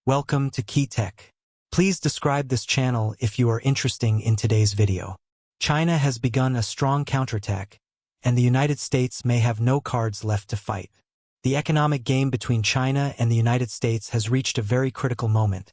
Welcome to Key Tech. Please describe this channel if you are interested in today's video. China has begun a strong counterattack, and the United States may have no cards left to fight. The economic game between China and the United States has reached a very critical moment,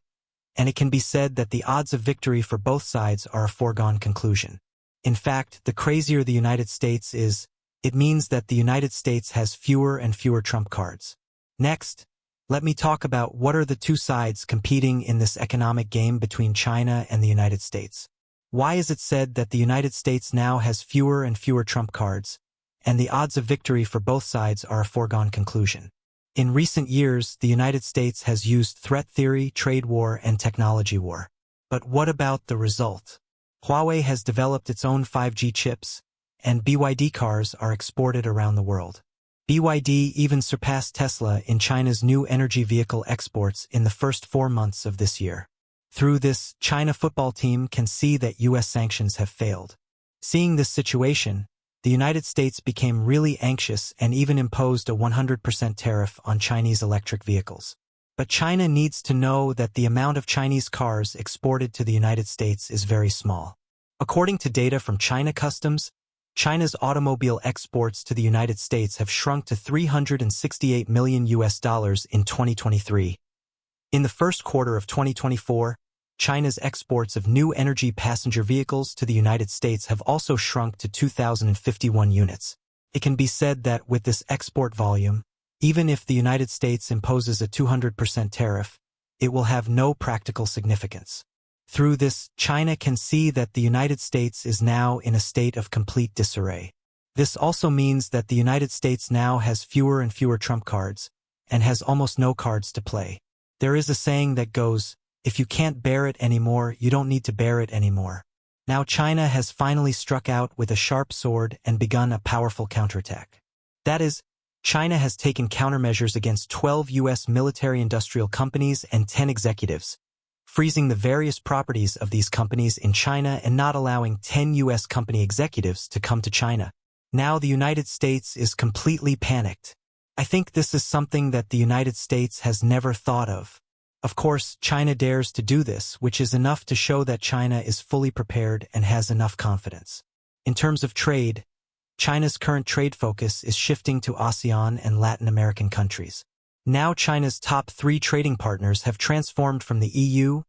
and it can be said that the odds of victory for both sides are a foregone conclusion. In fact, the crazier the United States is, it means that the United States has fewer and fewer trump cards. Next, let me talk about what are the two sides competing in this economic game between China and the United States. Why is it said that the United States now has fewer and fewer trump cards, and the odds of victory for both sides are a foregone conclusion? In recent years, the United States has used threat theory, trade war, and technology war. But what about the result? Huawei has developed its own 5G chips, and BYD cars are exported around the world. BYD even surpassed Tesla in China's new energy vehicle exports in the first 4 months of this year. Through this, China football team can see that U.S. sanctions have failed. Seeing this situation, the United States became really anxious and even imposed a 100% tariff on Chinese electric vehicles. But China needs to know that the amount of Chinese cars exported to the United States is very small. According to data from China Customs, China's automobile exports to the United States have shrunk to $368 million in 2023. In the first quarter of 2024, China's exports of new energy passenger vehicles to the United States have also shrunk to 2,051 units. It can be said that with this export volume, even if the United States imposes a 200% tariff, it will have no practical significance. Through this, China can see that the United States is now in a state of complete disarray. This also means that the United States now has fewer and fewer trump cards, and has almost no cards to play. There is a saying that goes, if you can't bear it anymore, you don't need to bear it anymore. Now China has finally struck out with a sharp sword and begun a powerful counterattack. That is, China has taken countermeasures against 12 U.S. military-industrial companies and 10 executives, freezing the various properties of these companies in China and not allowing 10 U.S. company executives to come to China. Now the United States is completely panicked. I think this is something that the United States has never thought of. Of course, China dares to do this, which is enough to show that China is fully prepared and has enough confidence. In terms of trade, China's current trade focus is shifting to ASEAN and Latin American countries. Now China's top 3 trading partners have transformed from the EU,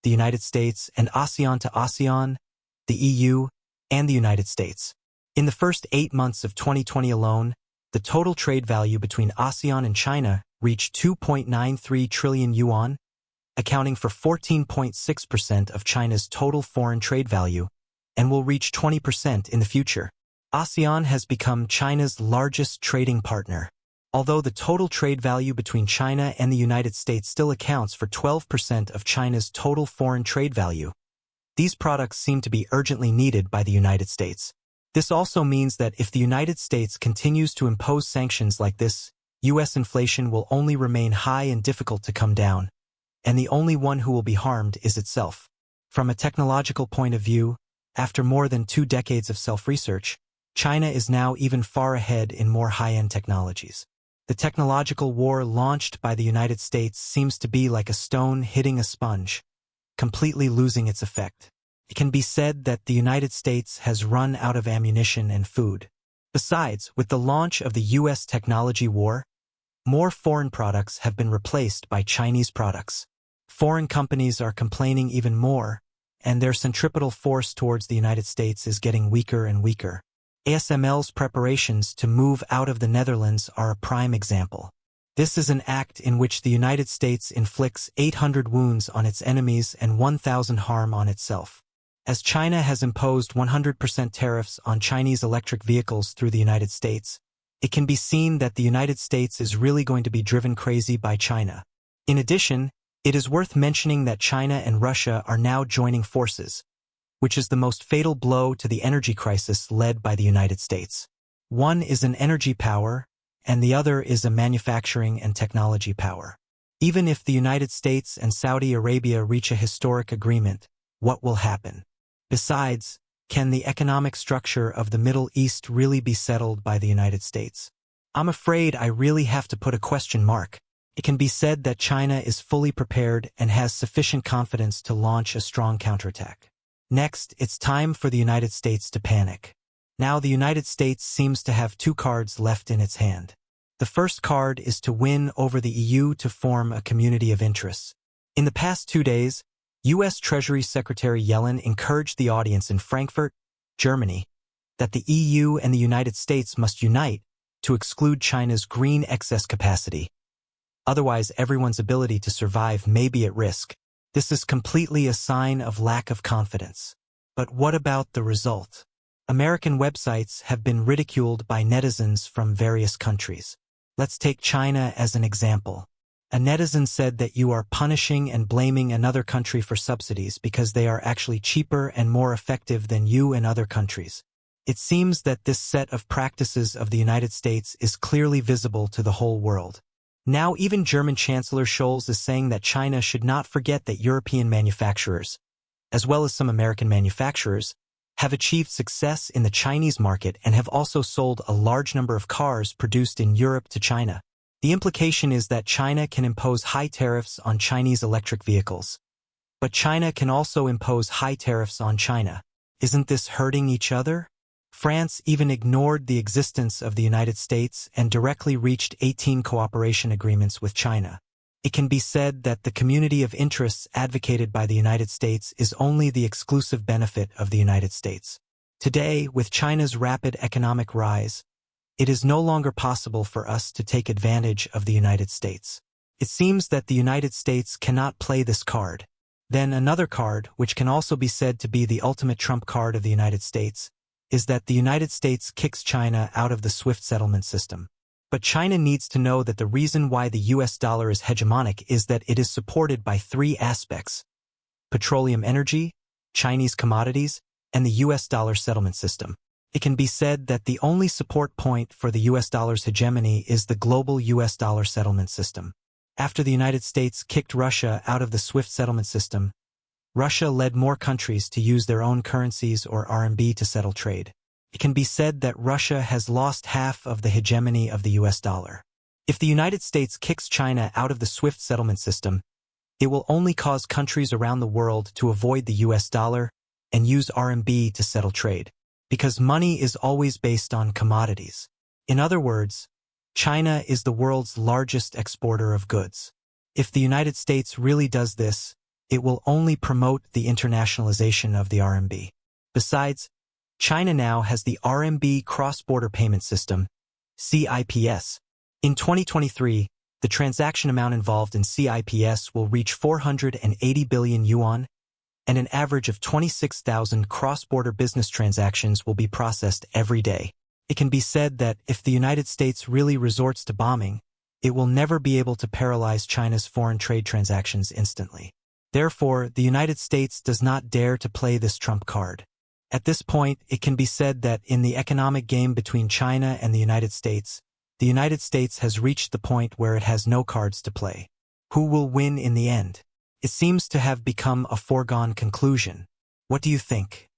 the United States, and ASEAN to ASEAN, the EU, and the United States. In the first 8 months of 2020 alone, the total trade value between ASEAN and China reached 2.93 trillion yuan, accounting for 14.6% of China's total foreign trade value, and will reach 20% in the future. ASEAN has become China's largest trading partner. Although the total trade value between China and the United States still accounts for 12% of China's total foreign trade value, these products seem to be urgently needed by the United States. This also means that if the United States continues to impose sanctions like this, U.S. inflation will only remain high and difficult to come down, and the only one who will be harmed is itself. From a technological point of view, after more than 2 decades of self-research, China is now even far ahead in more high-end technologies. The technological war launched by the United States seems to be like a stone hitting a sponge, completely losing its effect. It can be said that the United States has run out of ammunition and food. Besides, with the launch of the U.S. technology war, more foreign products have been replaced by Chinese products. Foreign companies are complaining even more, and their centripetal force towards the United States is getting weaker and weaker. ASML's preparations to move out of the Netherlands are a prime example. This is an act in which the United States inflicts 800 wounds on its enemies and 1,000 harm on itself. As China has imposed 100% tariffs on Chinese electric vehicles through the United States, it can be seen that the United States is really going to be driven crazy by China. In addition, it is worth mentioning that China and Russia are now joining forces, which is the most fatal blow to the energy crisis led by the United States. One is an energy power, and the other is a manufacturing and technology power. Even if the United States and Saudi Arabia reach a historic agreement, what will happen? Besides, can the economic structure of the Middle East really be settled by the United States? I'm afraid I really have to put a question mark. It can be said that China is fully prepared and has sufficient confidence to launch a strong counterattack. Next, it's time for the United States to panic. Now the United States seems to have two cards left in its hand. The first card is to win over the EU to form a community of interests. In the past 2 days, U.S. Treasury Secretary Yellen encouraged the audience in Frankfurt, Germany, that the EU and the United States must unite to exclude China's green excess capacity. Otherwise, everyone's ability to survive may be at risk. This is completely a sign of lack of confidence. But what about the result? American websites have been ridiculed by netizens from various countries. Let's take China as an example. A netizen said that you are punishing and blaming another country for subsidies because they are actually cheaper and more effective than you and other countries. It seems that this set of practices of the United States is clearly visible to the whole world. Now even German Chancellor Scholz is saying that China should not forget that European manufacturers, as well as some American manufacturers, have achieved success in the Chinese market and have also sold a large number of cars produced in Europe to China. The implication is that China can impose high tariffs on Chinese electric vehicles. But China can also impose high tariffs on China. Isn't this hurting each other? France even ignored the existence of the United States and directly reached 18 cooperation agreements with China. It can be said that the community of interests advocated by the United States is only the exclusive benefit of the United States. Today, with China's rapid economic rise, it is no longer possible for us to take advantage of the United States. It seems that the United States cannot play this card. Then another card, which can also be said to be the ultimate trump card of the United States, is that the United States kicks China out of the SWIFT settlement system. But China needs to know that the reason why the US dollar is hegemonic is that it is supported by 3 aspects: petroleum energy, Chinese commodities, and the US dollar settlement system. It can be said that the only support point for the US dollar's hegemony is the global US dollar settlement system. After the United States kicked Russia out of the SWIFT settlement system, Russia led more countries to use their own currencies or RMB to settle trade. It can be said that Russia has lost half of the hegemony of the US dollar. If the United States kicks China out of the SWIFT settlement system, it will only cause countries around the world to avoid the US dollar and use RMB to settle trade, because money is always based on commodities. In other words, China is the world's largest exporter of goods. If the United States really does this, it will only promote the internationalization of the RMB. Besides, China now has the RMB Cross-Border Payment System, CIPS. In 2023, the transaction amount involved in CIPS will reach 480 billion yuan, and an average of 26,000 cross-border business transactions will be processed every day. It can be said that if the United States really resorts to bombing, it will never be able to paralyze China's foreign trade transactions instantly. Therefore, the United States does not dare to play this trump card. At this point, it can be said that in the economic game between China and the United States has reached the point where it has no cards to play. Who will win in the end? It seems to have become a foregone conclusion. What do you think?